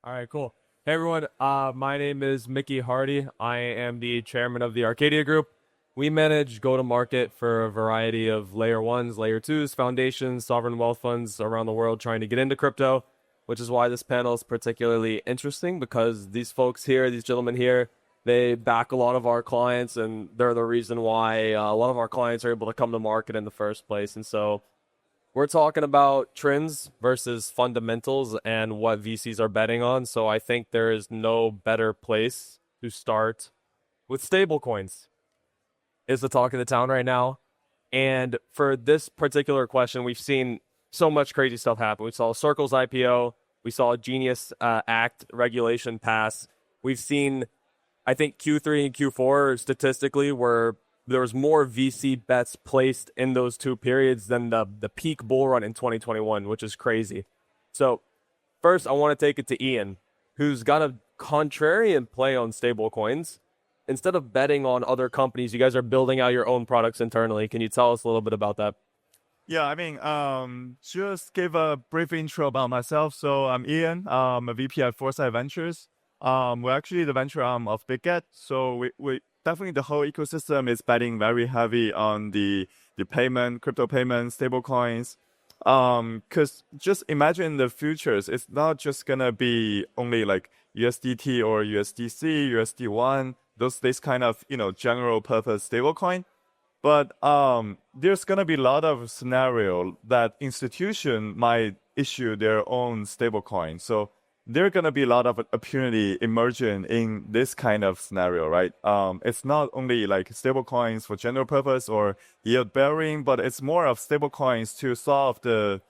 All right, cool. Hey everyone, my name is Mickey Hardy. I am the chairman of the Arcadia Group. We manage go-to-market for a variety of layer ones, layer twos, foundations, sovereign wealth funds around the world trying to get into crypto, which is why this panel is particularly interesting because these folks here, these gentlemen here, they back a lot of our clients and they're the reason why a lot of our clients are able to come to market in the first place. And so we're talking about trends versus fundamentals and what VCs are betting on. So I think there is no better place to start with stablecoins. Is the talk of the town right now. And for this particular question, we've seen so much crazy stuff happen. We saw Circle's IPO. We saw a Genius Act regulation pass. We've seen, I think, Q3 and Q4 statistically were there was more VC bets placed in those two periods than the peak bull run in 2021, which is crazy. So first, I want to take it to Ian, who's got a contrarian play on stablecoins. Instead of betting on other companies, you guys are building out your own products internally. Can you tell us a little bit about that? Yeah, just give a brief intro about myself. So I'm Ian. I'm a VP at Foresight Ventures. We're actually the venture arm of BigGet. So we definitely the whole ecosystem is betting very heavy on the payment, crypto payments, stable coins. Because just imagine the futures. It's not just gonna be only like USDT or USDC, USD1, this kind of general purpose stablecoin. But there's gonna be a lot of scenario that institution might issue their own stablecoin. So there gonna be a lot of opportunity emerging in this kind of scenario, right? It's not only like stablecoins for general purpose or yield bearing, but it's more of stablecoins to solve the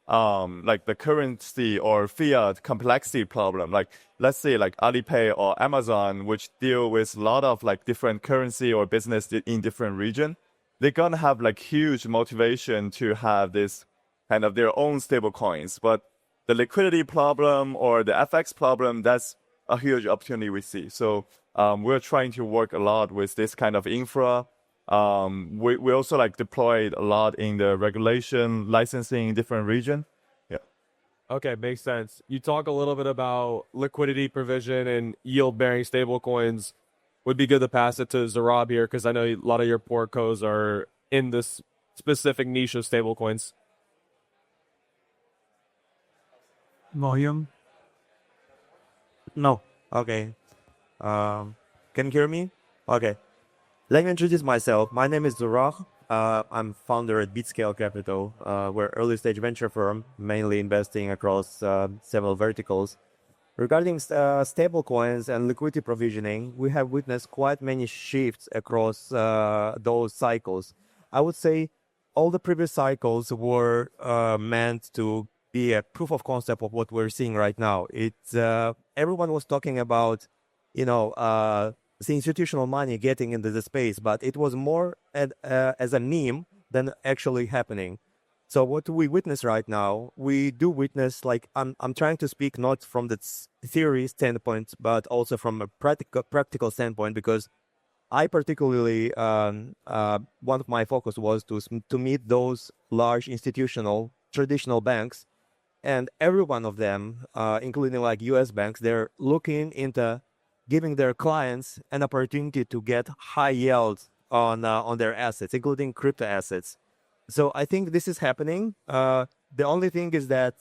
like the currency or fiat complexity problem. Like let's say like Alipay or Amazon, which deal with a lot of like different currency or business in different region, they're gonna have like huge motivation to have this kind of their own stable coins. But the liquidity problem or the FX problem, that's a huge opportunity we see. So we're trying to work a lot with this kind of infra. We also like deployed a lot in the regulation licensing in different region. Yeah. Okay, makes sense. You talk a little bit about liquidity provision and yield bearing stablecoins. Would be good to pass it to Zarab here because I know a lot of your portcos are in this specific niche of stablecoins. Volume? No. Okay. Can you hear me? Okay. Let me introduce myself. My name is Zurah. I'm founder at BitScale Capital. We're early stage venture firm, mainly investing across several verticals. Regarding stablecoins and liquidity provisioning, we have witnessed quite many shifts across those cycles. I would say all the previous cycles were meant to be a proof of concept of what we're seeing right now. It's everyone was talking about, the institutional money getting into the space, but it was more as a meme than actually happening. So what we witness right now, we do witness like I'm trying to speak not from the theory standpoint, but also from a practical standpoint because I particularly one of my focus was to meet those large institutional traditional banks, and every one of them, including like U.S. banks, they're looking into giving their clients an opportunity to get high yields on their assets, including crypto assets. So I think this is happening. The only thing is that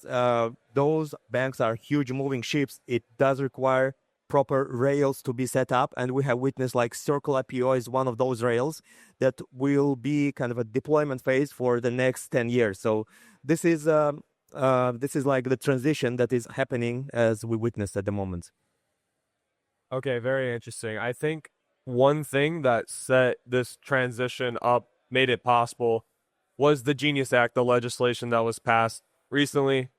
those banks are huge moving ships. It does require proper rails to be set up, and we have witnessed like Circle IPO is one of those rails that will be kind of a deployment phase for the next 10 years. So this is like the transition that is happening as we witness at the moment. Okay, very interesting. I think one thing that set this transition up, made it possible, was the Genius Act, the legislation that was passed recently.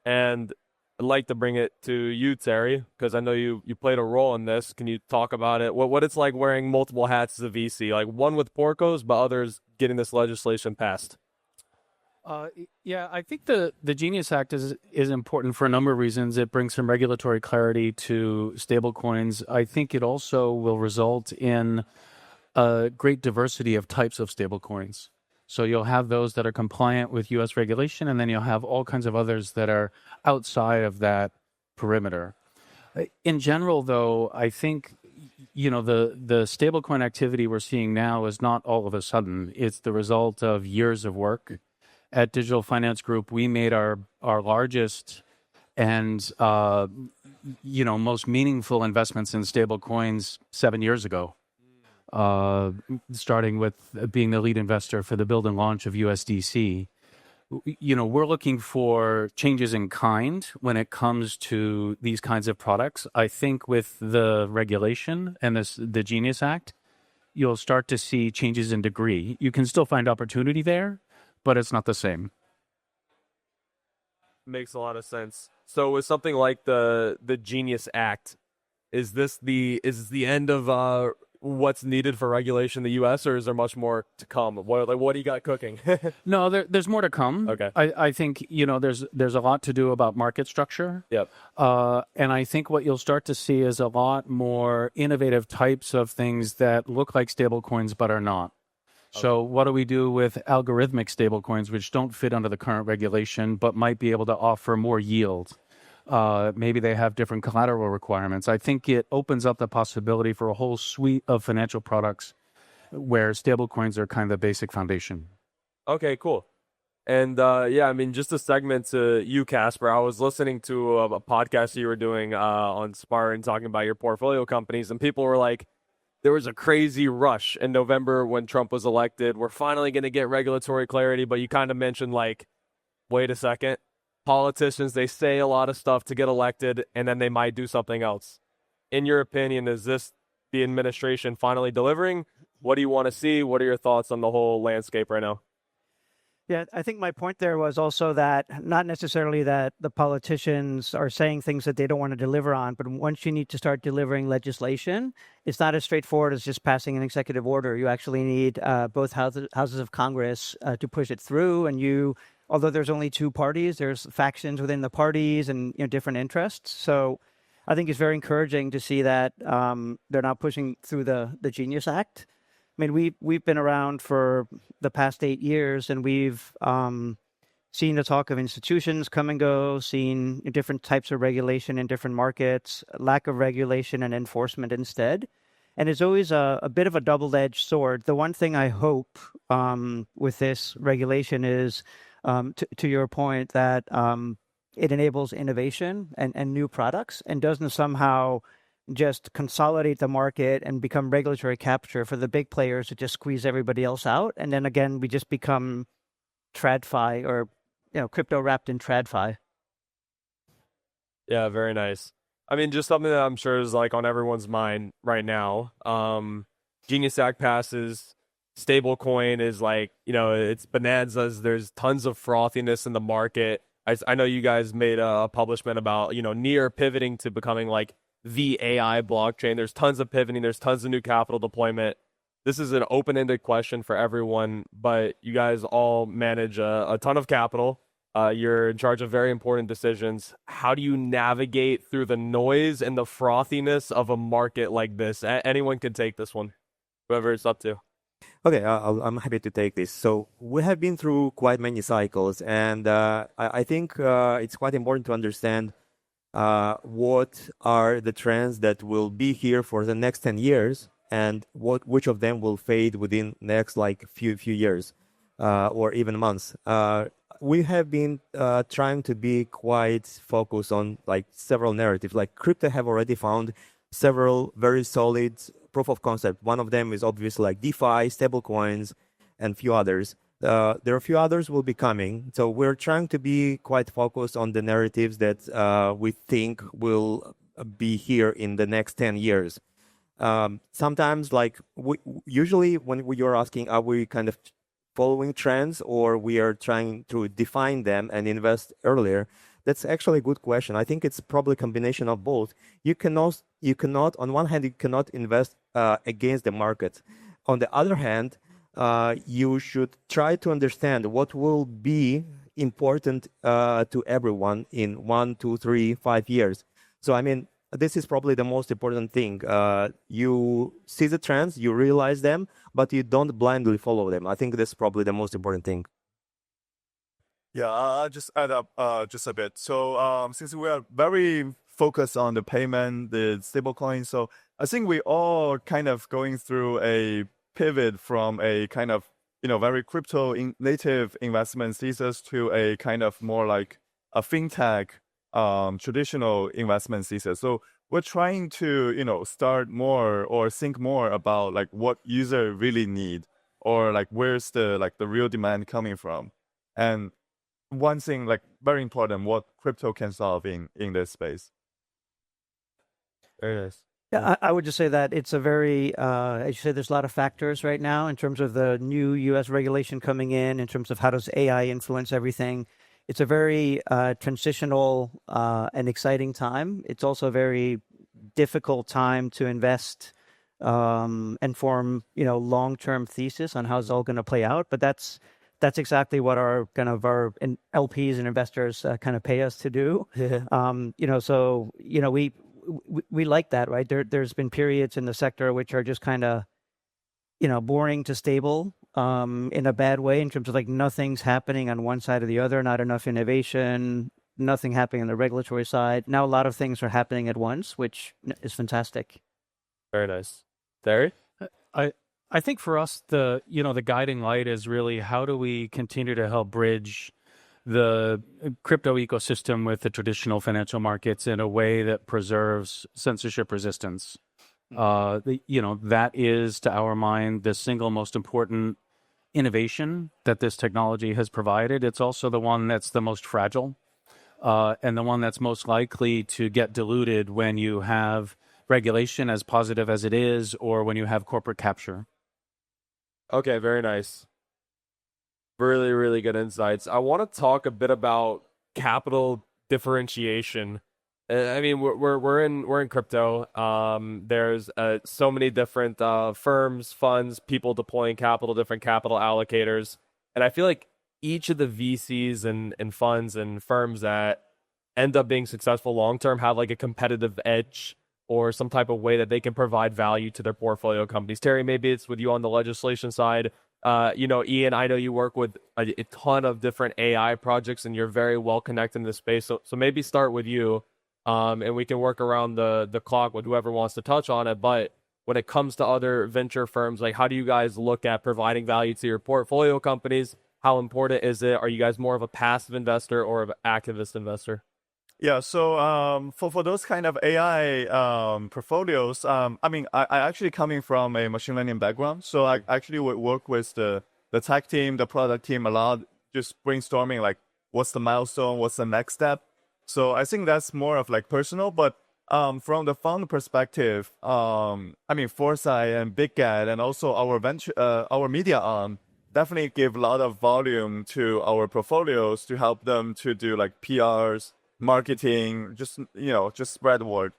And I'd like to bring it to you, Terry, because I know you played a role in this. Can you talk about it? What it's like wearing multiple hats as a VC, like one with Porcos, but others getting this legislation passed? Yeah, I think the Genius Act is important for a number of reasons. It brings some regulatory clarity to stablecoins. I think it also will result in a great diversity of types of stablecoins. So you'll have those that are compliant with U.S. regulation, and then you'll have all kinds of others that are outside of that perimeter. In general, though, I think the stablecoin activity we're seeing now is not all of a sudden. It's the result of years of work. At Digital Finance Group, we made our largest and most meaningful investments in stablecoins 7 years ago. Starting with being the lead investor for the build and launch of USDC. We're looking for changes in kind when it comes to these kinds of products. I think with the regulation and the Genius Act, you'll start to see changes in degree. You can still find opportunity there, but it's not the same. Makes a lot of sense. So with something like the Genius Act, is this the end of what's needed for regulation in the U.S., or is there much more to come? What do you got cooking? No, there's more to come. Okay. I think there's a lot to do about market structure. Yep. And I think what you'll start to see is a lot more innovative types of things that look like stablecoins but are not. So what do we do with algorithmic stablecoins, which don't fit under the current regulation, but might be able to offer more yield? Maybe they have different collateral requirements. I think it opens up the possibility for a whole suite of financial products where stablecoins are kind of the basic foundation. Okay, cool. And just a segment to you, Casper. I was listening to a podcast you were doing on Spar and talking about your portfolio companies, and people were like, there was a crazy rush in November when Trump was elected. We're finally going to get regulatory clarity, but you kind of mentioned wait a second. Politicians, they say a lot of stuff to get elected, and then they might do something else. In your opinion, is this the administration finally delivering? What do you want to see? What are your thoughts on the whole landscape right now? Yeah, I think my point there was also that not necessarily that the politicians are saying things that they don't want to deliver on, but once you need to start delivering legislation, it's not as straightforward as just passing an executive order. You actually need both houses of Congress to push it through, and although there's only two parties, there's factions within the parties and different interests. So I think it's very encouraging to see that they're now pushing through the Genius Act. I mean, we've been around for the past 8 years, and we've seen the talk of institutions come and go, seen different types of regulation in different markets, lack of regulation and enforcement instead. And it's always a bit of a double-edged sword. The one thing I hope with this regulation is, to your point, that it enables innovation and new products and doesn't somehow just consolidate the market and become regulatory capture for the big players to just squeeze everybody else out. And then again, we just become TradFi or crypto wrapped in TradFi. Yeah, very nice. I mean, just something that I'm sure is on everyone's mind right now. Genius Act passes. Stablecoin is it's bonanzas. There's tons of frothiness in the market. I know you guys made a publishment about, near pivoting to becoming the AI blockchain. There's tons of pivoting. There's tons of new capital deployment. This is an open-ended question for everyone, but you guys all manage a ton of capital. You're in charge of very important decisions. How do you navigate through the noise and the frothiness of a market like this? Anyone can take this one, whoever it's up to. Okay, I'm happy to take this. So we have been through quite many cycles, and I think it's quite important to understand what are the trends that will be here for the next 10 years, and which of them will fade within next few years or even months. We have been trying to be quite focused on several narratives. Crypto have already found several very solid proof of concept. One of them is obviously DeFi, stablecoins, and few others. There are a few others will be coming. So we're trying to be quite focused on the narratives that we think will be here in the next 10 years. Sometimes usually when you're asking, are we kind of following trends or we are trying to define them and invest earlier? That's actually a good question. I think it's probably a combination of both. You cannot, on one hand, you cannot invest against the market. On the other hand, you should try to understand what will be important to everyone in 1, 2, 3, 5 years. So, I mean, this is probably the most important thing. You see the trends, you realize them, but you don't blindly follow them. I think that's probably the most important thing. Yeah, I'll just add up just a bit. So since we are very focus on the payment, the stablecoin. So I think we all kind of going through a pivot from a kind of very crypto native investment thesis to a kind of more like a fintech traditional investment thesis. So we're trying to start more or think more about like what user really need, or like where's the real demand coming from. And one thing like very important, what crypto can solve in this space. Very nice. Yeah, I would just say that it's a very, as you said, there's a lot of factors right now in terms of the new U.S. regulation coming in terms of how does AI influence everything. It's a very transitional and exciting time. It's also a very difficult time to invest and form, long-term thesis on how it's all going to play out. But that's exactly what our LPs and investors kind of pay us to do. So we like that, right? There's been periods in the sector which are just kind of, boring to stable in a bad way, in terms of like nothing's happening on one side or the other, not enough innovation, nothing happening on the regulatory side. Now a lot of things are happening at once, which is fantastic. Very nice. Terry? I think for us, the guiding light is really how do we continue to help bridge the crypto ecosystem with the traditional financial markets in a way that preserves censorship resistance. That is, to our mind, the single most important innovation that this technology has provided. It's also the one that's the most fragile and the one that's most likely to get diluted when you have regulation, as positive as it is, or when you have corporate capture. Okay, very nice. Really, really good insights. I want to talk a bit about capital differentiation. I mean, we're in crypto. There's so many different firms, funds, people deploying capital, different capital allocators, and I feel like each of the VCs and funds and firms that end up being successful long term have like a competitive edge or some type of way that they can provide value to their portfolio companies. Terry, maybe it's with you on the legislation side. Ian, I know you work with a ton of different AI projects and you're very well connected in this space. So maybe start with you, and we can work around the clock with whoever wants to touch on it. But when it comes to other venture firms, like how do you guys look at providing value to your portfolio companies? How important is it? Are you guys more of a passive investor or an activist investor? Yeah, so for those kind of AI portfolios, I mean, I actually coming from a machine learning background, so I actually would work with the tech team, the product team a lot, just brainstorming like what's the milestone, what's the next step. So I think that's more of like personal, but from the fund perspective, I mean, Foresight and BigGet and also our venture, our media arm definitely give a lot of volume to our portfolios to help them to do like PRs, marketing, just spread the word.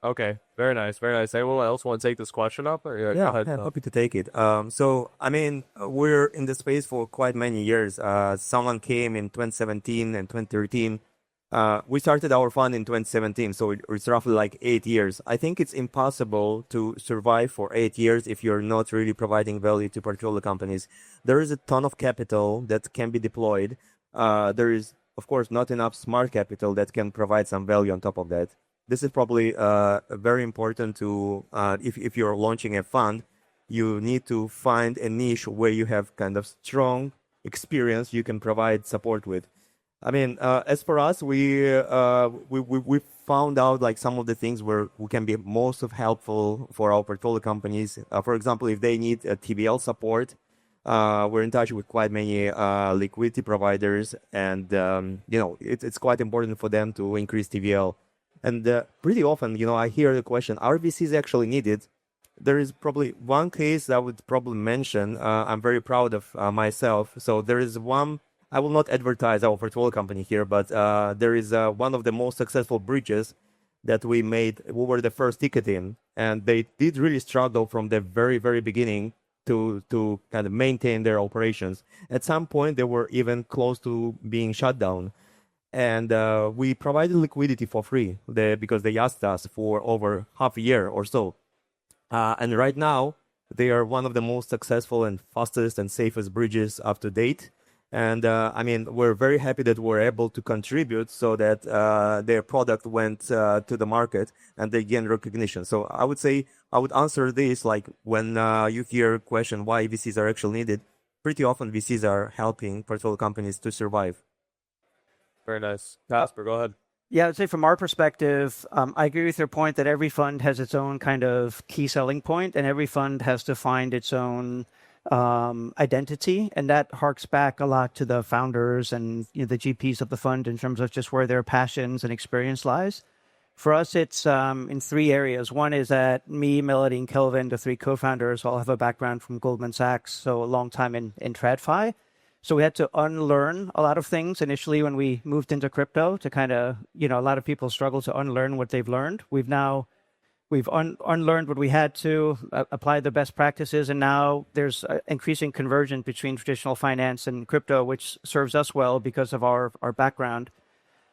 Okay, very nice, very nice. Anyone else want to take this question up? Or, go ahead. Happy to take it. So I mean, we're in the space for quite many years. Someone came in 2017 and 2013. We started our fund in 2017, so it's roughly like 8 years. I think it's impossible to survive for 8 years if you're not really providing value to portfolio companies. There is a ton of capital that can be deployed. There is, of course, not enough smart capital that can provide some value on top of that. This is probably very important to, if you're launching a fund, you need to find a niche where you have kind of strong experience you can provide support with. I mean, as for us, we found out like some of the things where we can be most helpful for our portfolio companies. For example, if they need a TVL support, we're in touch with quite many liquidity providers, and it's quite important for them to increase TVL. And pretty often, I hear the question: are VCs actually needed? There is probably one case that I would probably mention. I'm very proud of myself. So there is one. I will not advertise our portfolio company here, but there is one of the most successful bridges that we made. We were the first ticket in, and they did really struggle from the very, very beginning to kind of maintain their operations. At some point, they were even close to being shut down. And we provided liquidity for free because they asked us for over half a year or so. And right now, they are one of the most successful and fastest and safest bridges up to date. And I mean, we're very happy that we're able to contribute so that their product went to the market and they gain recognition. So I would say I would answer this like when you hear a question why VCs are actually needed. Pretty often VCs are helping portfolio companies to survive. Very nice. Casper, go ahead. Yeah, I'd say from our perspective, I agree with your point that every fund has its own kind of key selling point, and every fund has to find its own identity, and that harks back a lot to the founders and the GPs of the fund in terms of just where their passions and experience lies. For us, it's in three areas. One is that me, Melody, and Kelvin, the three co-founders, all have a background from Goldman Sachs, so a long time in TradFi. So we had to unlearn a lot of things initially when we moved into crypto to kind of, a lot of people struggle to unlearn what they've learned. We've unlearned what we had to, applied the best practices, and now there's increasing conversion between traditional finance and crypto, which serves us well because of our background.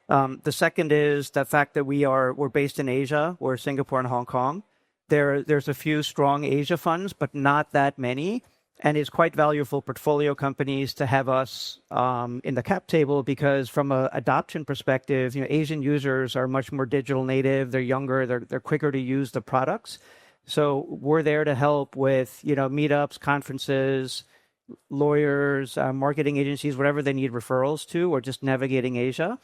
The second is the fact that we're based in Asia. We're Singapore and Hong Kong. There's a few strong Asia funds, but not that many. And it's quite valuable for portfolio companies to have us in the cap table because from an adoption perspective, Asian users are much more digital native. They're younger. They're quicker to use the products. So we're there to help with meetups, conferences, lawyers, marketing agencies, whatever they need referrals to, or just navigating Asia.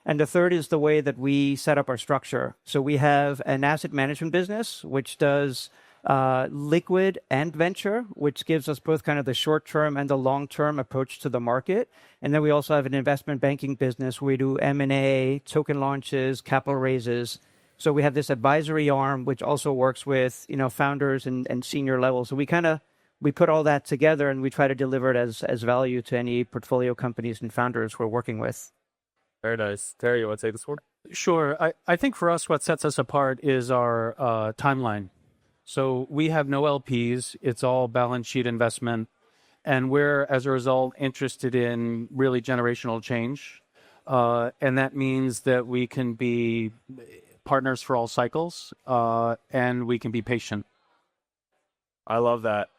And the third is the way that we set up our structure. So we have an asset management business, which does liquid and venture, which gives us both kind of the short-term and the long-term approach to the market. And then we also have an investment banking business where we do M&A, token launches, capital raises. So we have this advisory arm, which also works with, founders and senior levels. So we put all that together and we try to deliver it as value to any portfolio companies and founders we're working with. Very nice. Terry, you want to take this one? Sure. I think for us, what sets us apart is our timeline. So we have no LPs. It's all balance sheet investment. And we're, as a result, interested in really generational change. And that means that we can be partners for all cycles, and we can be patient. I love that.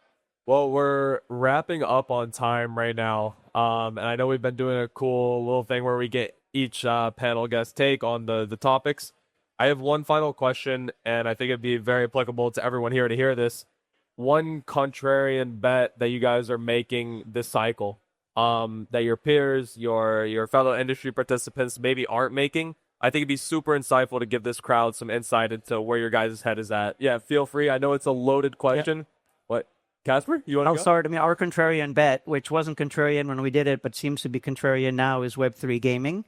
Well, we're wrapping up on time right now. And I know we've been doing a cool little thing where we get each panel guest take on the topics. I have one final question, and I think it'd be very applicable to everyone here to hear this. One contrarian bet that you guys are making this cycle, that your peers, your fellow industry participants maybe aren't making. I think it'd be super insightful to give this crowd some insight into where your guys' head is at. Yeah, feel free. I know it's a loaded question. Yeah. What, Casper? You want to go? Sorry. I mean, our contrarian bet, which wasn't contrarian when we did it, but seems to be contrarian now, is Web3 gaming.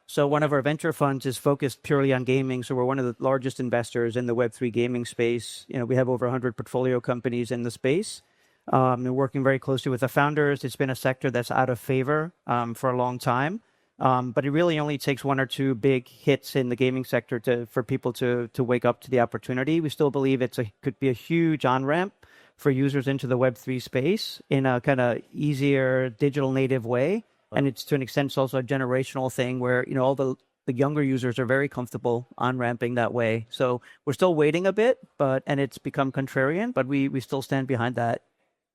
So one of our venture funds is focused purely on gaming. So we're one of the largest investors in the Web3 gaming space. We have over 100 portfolio companies in the space. We're working very closely with the founders. It's been a sector that's out of favor for a long time. But it really only takes one or two big hits in the gaming sector for people to wake up to the opportunity. We still believe could be a huge on-ramp for users into the Web3 space in a kind of easier digital native way. And it's to an extent also a generational thing where, all the younger users are very comfortable on-ramping that way. So we're still waiting a bit, and it's become contrarian, but we still stand behind that.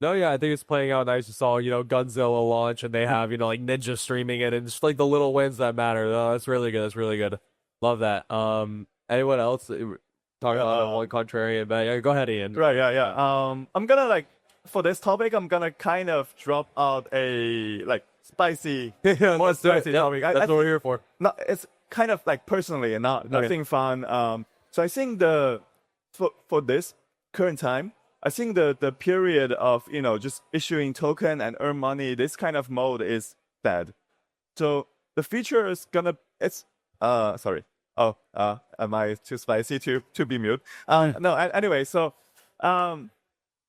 No, yeah, I think it's playing out nice. You saw, Godzilla launch and they have, like Ninja streaming it and just like the little wins that matter. Oh, that's really good. That's really good. Love that. Anyone else talking about one contrarian bet? Yeah, go ahead, Ian. Right, yeah. I'm gonna for this topic, I'm gonna kind of drop out a spicy, more spicy topic. That's what we're here for. No, it's kind of personally and nothing fun. So I think for this current time, I think the period of just issuing token and earn money, this kind of mode is dead. So the future is sorry. Oh, am I too spicy to be mute? No. Anyway, so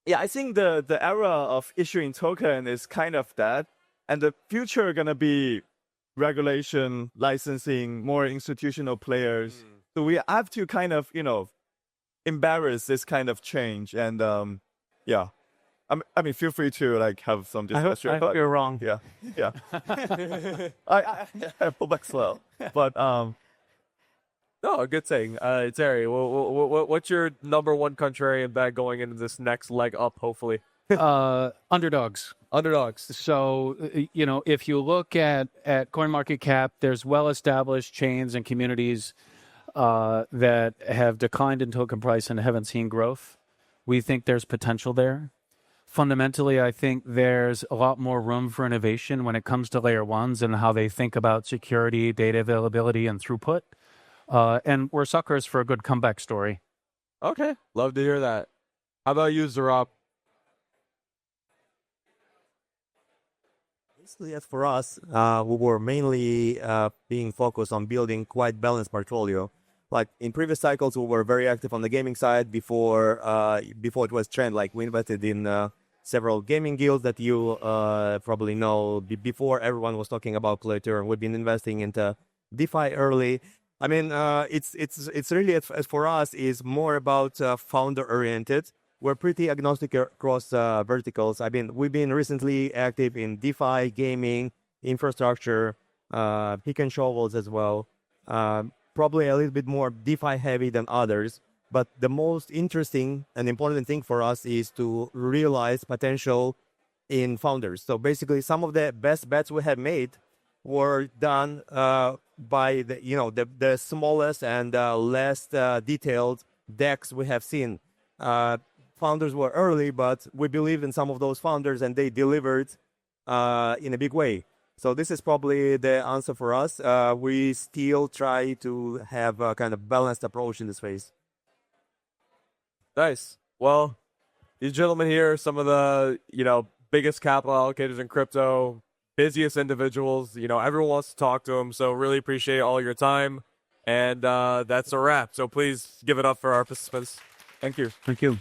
yeah, I think the era of issuing token is kind of dead. And the future gonna be regulation, licensing, more institutional players. So we have to kind of, embarrass this kind of change. And yeah, I mean, feel free to have some discussion. I hope you're wrong. Yeah. I pull back slow, but no, a good thing. Terry, what's your number one contrarian bet going into this next leg up? Hopefully. Underdogs. Underdogs. So, if you look at CoinMarketCap, there's well-established chains and communities that have declined in token price and haven't seen growth. We think there's potential there. Fundamentally, I think there's a lot more room for innovation when it comes to layer ones and how they think about security, data availability, and throughput. And we're suckers for a good comeback story. Okay, love to hear that. How about you, Zarab? Basically, as for us, we were mainly being focused on building quite balanced portfolio. Like in previous cycles, we were very active on the gaming side before it was trend. Like we invested in several gaming guilds that you probably know. Before everyone was talking about Play to Earn, we've been investing into DeFi early. I mean, it's really as for us is more about founder oriented. We're pretty agnostic across verticals. We've been recently active in DeFi, gaming, infrastructure, pick and shovels as well. Probably a little bit more DeFi heavy than others. But the most interesting and important thing for us is to realize potential in founders. So basically, some of the best bets we have made were done by the smallest and less detailed decks we have seen. Founders were early, but we believed in some of those founders and they delivered in a big way. So this is probably the answer for us. We still try to have a kind of balanced approach in this phase. Nice. Well, these gentlemen here are some of the, biggest capital allocators in crypto, busiest individuals. Everyone wants to talk to them. So really appreciate all your time. And that's a wrap. So please give it up for our participants. Thank you. Thank you.